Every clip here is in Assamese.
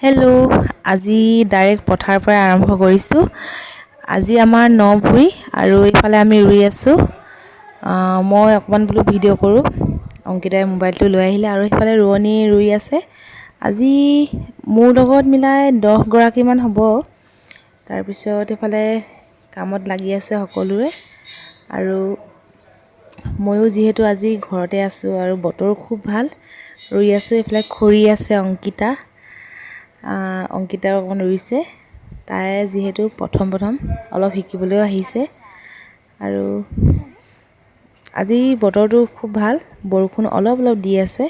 হেল্ল', আজি ডাইৰেক্ট পথাৰৰ পৰা আৰম্ভ কৰিছোঁ। আজি আমাৰ ন ভুই আৰু এইফালে আমি ৰুই আছোঁ। মই অকণমান বোলো ভিডিঅ' কৰোঁ। অংকিতাই মোবাইলটো লৈ আহিলে আৰু সেইফালে ৰোৱনী ৰুই আছে। আজি মোৰ লগত মিলাই 10 গৰাকীমান হ'ব। তাৰপিছত এইফালে কামত লাগি আছে সকলোৰে আৰু ময়ো যিহেতু আজি ঘৰতে আছোঁ আৰু বতৰ খুব ভাল, ৰুই আছোঁ। এইফালে খৰি আছে অংকিতাও অকণ ৰুইছে। তাই যিহেতু প্ৰথম অলপ শিকিবলৈও আহিছে আৰু আজি বতৰটো খুব ভাল, বৰষুণ অলপ দি আছে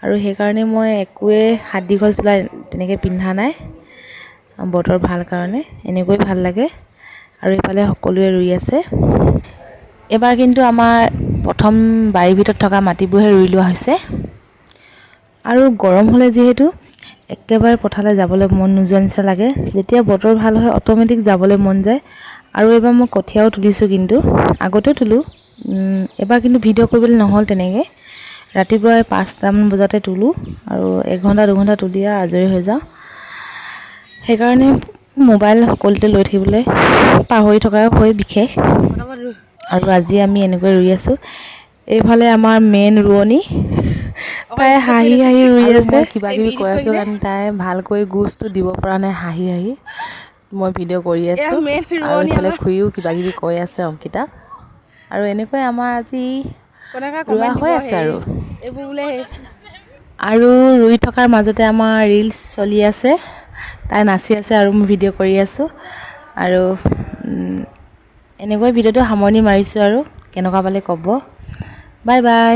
আৰু সেইকাৰণে মই একোৱে হাত দীঘল চোলা তেনেকৈ পিন্ধা নাই। বতৰ ভাল কাৰণে এনেকৈ ভাল লাগে আৰু এইফালে সকলোৱে ৰুই আছে। এবাৰ কিন্তু আমাৰ প্ৰথম বাৰীৰ ভিতৰত থকা মাটিবোৰহে ৰুই লোৱা হৈছে আৰু গৰম হ'লে যিহেতু একেবাৰে পথাৰলৈ যাবলৈ মন নোযোৱা নিচিনা লাগে। যেতিয়া বতৰ ভাল হয় অট'মেটিক যাবলৈ মন যায়। আৰু এবাৰ মই কঠীয়াও তুলিছোঁ, কিন্তু আগতেও তোলোঁ। এবাৰ কিন্তু ভিডিঅ' কৰিবলৈ নহ'ল তেনেকৈ। ৰাতিপুৱাই 5টামান বজাতে তোলোঁ আৰু 1 ঘণ্টা 2 ঘণ্টা তুলি আজৰি হৈ যাওঁ। সেইকাৰণে মোবাইল সকলোতে লৈ থাকিবলৈ পাহৰি থকাও হয় বিশেষ। আৰু আজি আমি এনেকৈ ৰুই আছোঁ। এইফালে আমাৰ মেইন ৰোৱনী, তাই হাঁহি ৰুই আছে। কিবা কিবি কৈ আছোঁ কাৰণ তাই ভালকৈ গোজটো দিব পৰা নাই। হাঁহি মই ভিডিঅ' কৰি আছোঁ আৰু এইফালে খুৰীও কিবা কিবি কৈ আছে অংকিতাক। আৰু এনেকৈ আমাৰ আজি ৰোৱা হৈ আছে আৰু ৰুই থকাৰ মাজতে আমাৰ ৰিলচ চলি আছে। তাই নাচি আছে আৰু মই ভিডিঅ' কৰি আছোঁ আৰু এনেকৈ ভিডিঅ'টো সামৰণি মাৰিছোঁ আৰু কেনেকুৱা পালে ক'ব। Bye bye.